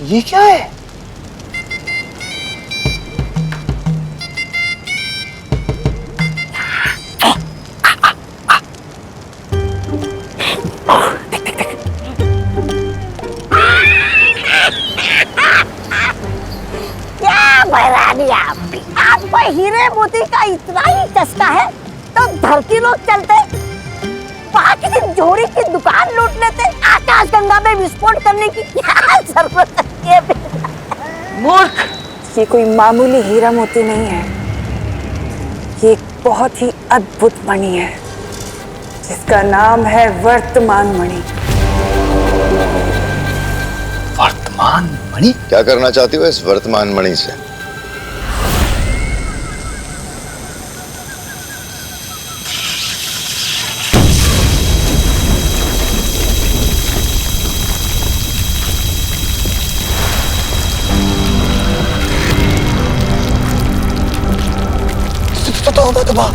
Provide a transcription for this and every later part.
ये क्या है? क्या बहरानी आपको हीरे मोती का इतना ही चस्का है तो धरती लोग चलते, वहाँ किसी जोड़ी की दुकान लूट लेते, आकाश गंगा में विस्फोट करने की क्या जरूरत है? मूर्ख! ये कोई मामूली हीरा मोती नहीं है, ये एक बहुत ही अद्भुत मणि है जिसका नाम है वर्तमान मणि। वर्तमान मणि? क्या करना चाहती हो इस वर्तमान मणि से? तौबा।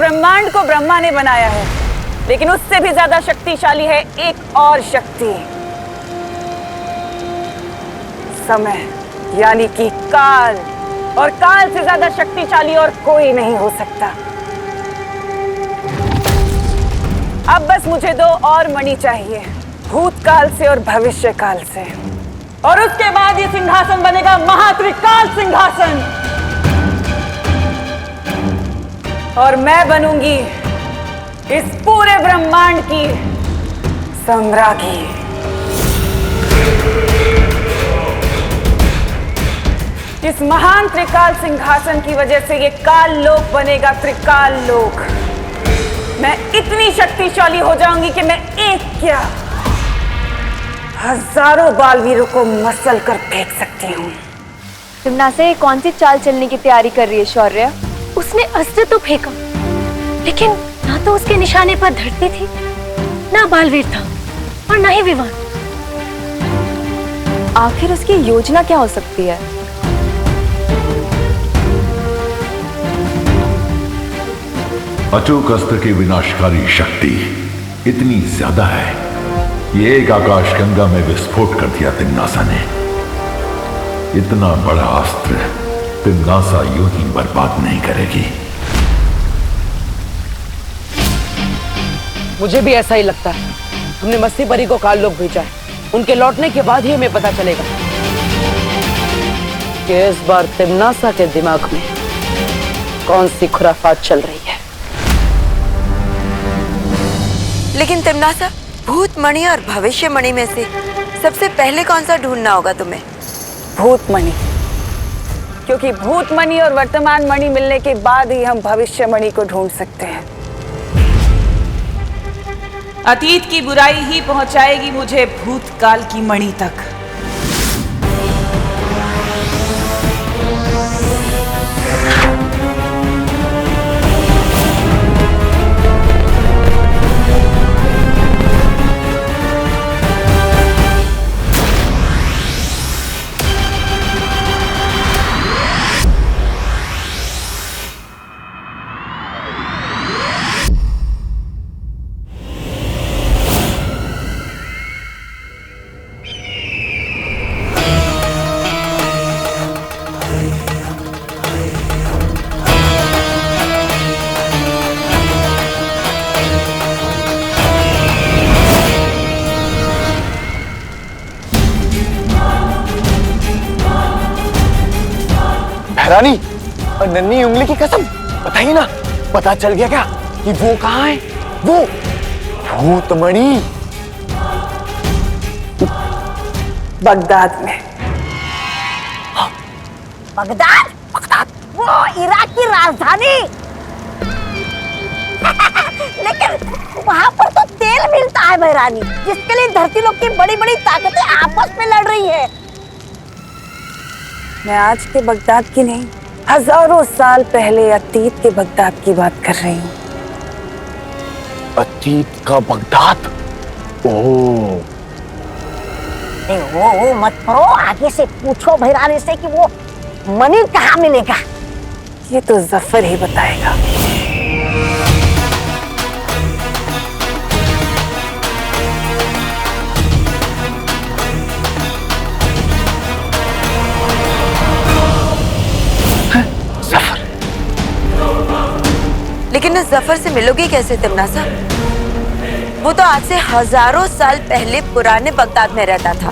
ब्रह्मांड को ब्रह्मा ने बनाया है, लेकिन उससे भी ज्यादा शक्तिशाली है एक और शक्ति, समय, यानी कि काल। और काल से ज्यादा शक्तिशाली और कोई नहीं हो सकता। अब बस मुझे 2 और मणि चाहिए, भूतकाल से और भविष्य काल से, और उसके बाद ये सिंहासन बनेगा महात्रिकाल सिंहासन, और मैं बनूंगी इस पूरे ब्रह्मांड की सम्राज्ञी। इस महान त्रिकाल सिंहासन की वजह से ये काल लोक बनेगा त्रिकाल लोक। मैं इतनी शक्तिशाली हो जाऊंगी कि मैं एक क्या हजारों बालवीरों को मसल कर फेंक सकती हूँ। तिमना से कौन सी चाल चलने की तैयारी कर रही है शौर्य? उसने अस्त्र तो फेंका, लेकिन ना तो उसके निशाने पर धरती थी, ना बालवीर था और ना ही विवान। आखिर उसकी योजना क्या हो सकती है? अचूक अस्त्र की विनाशकारी शक्ति इतनी ज्यादा है, ये एक आकाशगंगा में विस्फोट कर दिया तिम्नासा ने। इतना बड़ा अस्त्र तिम्नासा यूं ही बर्बाद नहीं करेगी। मुझे भी ऐसा ही लगता है। हमने मस्ती परी को काल लोक भेजा है। उनके लौटने के बाद ही हमें पता चलेगा कि इस बार तिम्नासा के दिमाग में कौन सी खुराफात चल रही है। लेकिन तिम्नासा, भूत मणि और भविष्य मणि में से सबसे पहले कौन सा ढूंढना होगा तुम्हें? भूत मणि, क्योंकि भूत मणि और वर्तमान मणि मिलने के बाद ही हम भविष्य मणि को ढूंढ सकते हैं। अतीत की बुराई ही पहुंचाएगी मुझे भूतकाल की मणि तक। रानी और नन्ही उंगली की कसम, बताइए ना, पता चल गया क्या कि वो कहाँ है? वो भूतमणि बगदाद में। बगदाद? बगदाद वो इराक की राजधानी। लेकिन वहाँ पर तो तेल मिलता है बहरानी, जिसके लिए धरती लोक की बड़ी बड़ी ताकतें आपस में लड़ रही है। मैं आज के बगदाद की नहीं, हजारों साल पहले अतीत के बगदाद की बात कर रही हूँ। अतीत का बगदाद? ओह, नहीं वो मत करो, आगे से पूछो भैरानी से कि वो मणि कहाँ मिलेगा। ये तो जफर ही बताएगा। लेकिन इस जफर से मिलोगी कैसे तिम्नासा? वो तो आज से हजारों साल पहले पुराने बगदाद में रहता था,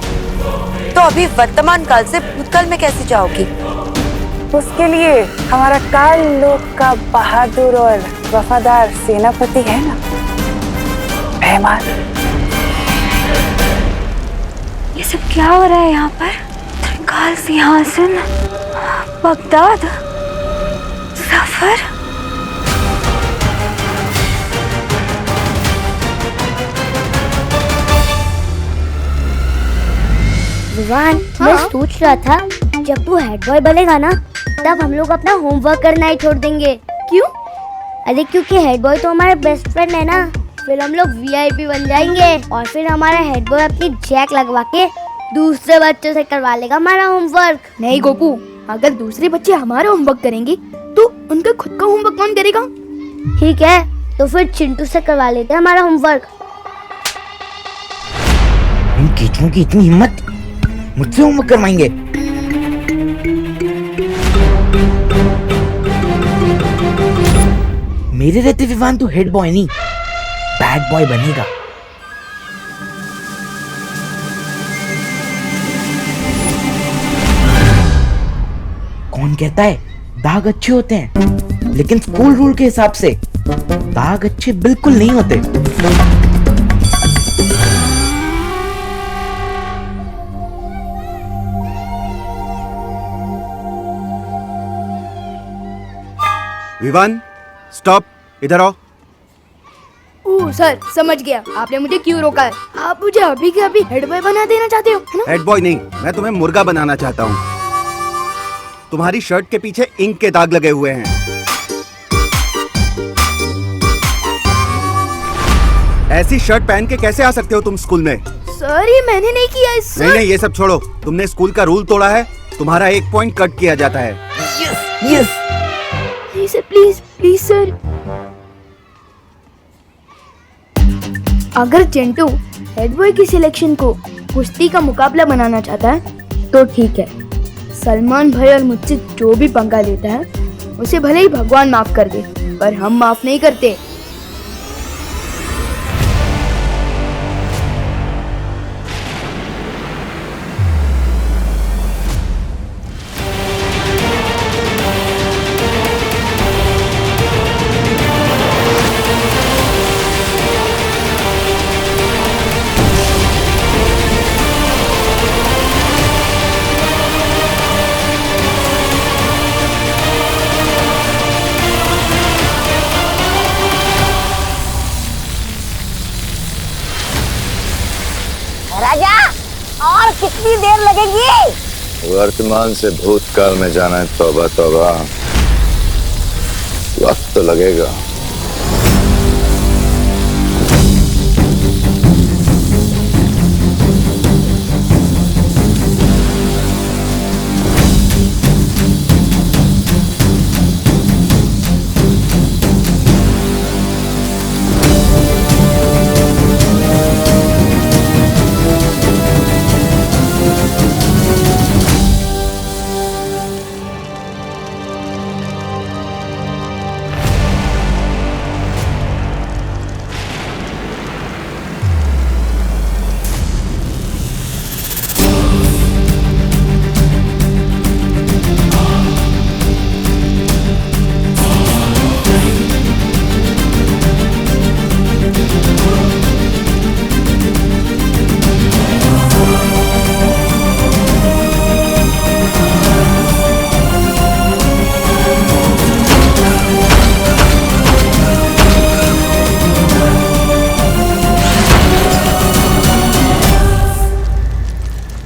तो अभी वर्तमान काल से भूतकाल में कैसे जाओगी? उसके लिए हमारा काल लोक का बहादुर और वफादार सेनापति है ना, मेहमान। ये सब क्या हो रहा है यहाँ पर? त्रिकाल सिंहासन, बगदाद, सफर। विवान, मैं सोच रहा था जब तू हेड बॉय बनेगा ना, तब हम लोग अपना होमवर्क करना ही छोड़ देंगे। क्यों? अरे क्योंकि हेड बॉय तो हमारे बेस्ट फ्रेंड है ना, फिर हम लोग वीआईपी बन जाएंगे और फिर हमारा हेड बॉय अपनी जैक लगवा के दूसरे बच्चों से करवा लेगा हमारा होमवर्क। नहीं गोपू, अगर दूसरे बच्चे हमारा होमवर्क करेंगे तो उनका खुद का होमवर्क कौन करेगा? ठीक है, तो फिर चिंटू से करवा लेते हैं हमारा होमवर्क। इन कीचुओं की इतनी हिम्मत, मुझसे होमवर्क करवाएंगे? मेरे रहते विवान तो हेड बॉय नहीं, बैड बॉय बनेगा। कौन कहता है दाग अच्छे होते हैं? लेकिन स्कूल रूल के हिसाब से दाग अच्छे बिल्कुल नहीं होते। विवान, स्टॉप, इधर आओ। ओह सर, समझ गया आपने मुझे क्यों रोका है। आप मुझे अभी के अभी हेड बॉय बना देना चाहते हो, है ना? हेड बॉय नहीं, मैं तुम्हें मुर्गा बनाना चाहता हूँ। तुम्हारी शर्ट के पीछे इंक के दाग लगे हुए हैं। ऐसी शर्ट पहन के कैसे आ सकते हो तुम स्कूल में? सर ये मैंने नहीं किया है सर। नहीं, ये सब छोड़ो। तुमने स्कूल का रूल तोड़ा है, तुम्हारा 1 पॉइंट कट किया जाता है। Yes please sir, please please sir. अगर चिंटू हेड बॉय की सिलेक्शन को कुश्ती का मुकाबला बनाना चाहता है तो ठीक है। सलमान भाई और मुझसे जो भी पंगा लेता है उसे भले ही भगवान माफ कर दे, पर हम माफ नहीं करते। राजा, और कितनी देर लगेगी? वर्तमान से भूतकाल में जाना है, तौबा तौबा, वक्त तो लगेगा।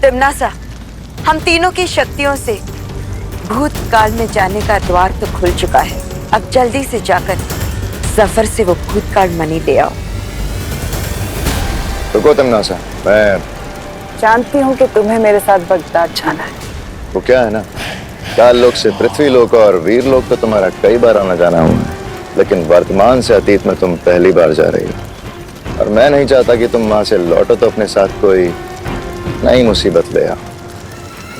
तिम्नासा, हम तीनों की शक्तियों से भूतकाल में जाने का द्वार तो खुल चुका है। अब जल्दी से जाकर जफर से वो भूतकाल मणि ले आओ। रुको तिम्नासा, मैं जानती हूँ कि तुम्हें मेरे साथ बगदाद जाना है। वो क्या है ना, काल लोक से पृथ्वी लोक और वीर लोक तो तुम्हारा कई बार आना जाना हुआ है, लेकिन वर्तमान से अतीत में तुम पहली बार जा रही हो। और मैं नहीं चाहता कि तुम वहां से लौटो तो अपने साथ कोई नई मुसीबत ले आओ,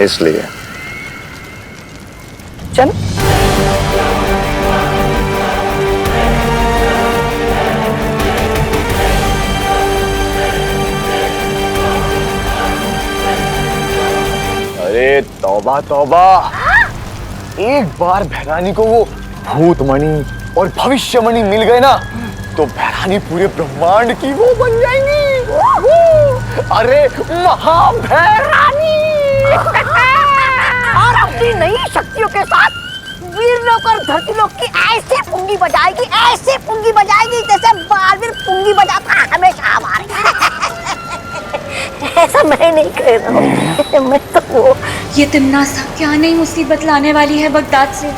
इसलिए चल। अरे तौबा तौबा, एक बार भैरानी को वो भूतमणि और भविष्यमणि मिल गए ना तो भैरानी पूरे ब्रह्मांड की वो बन जाएंगी। अरे महाभैरानी। और अपनी नई शक्तियों के साथ वीरलोक और धरतीलोक की ऐसे पुंगी बजाएगी, ऐसे पुंगी बजाएगी जैसे बालवीर पुंगी बजाता है हमेशा हमारे। ऐसा मैं नहीं कह रहा हूँ, मैं तो वो। ये तिम्नासा क्या नई मुसीबत लाने वाली है बगदाद से।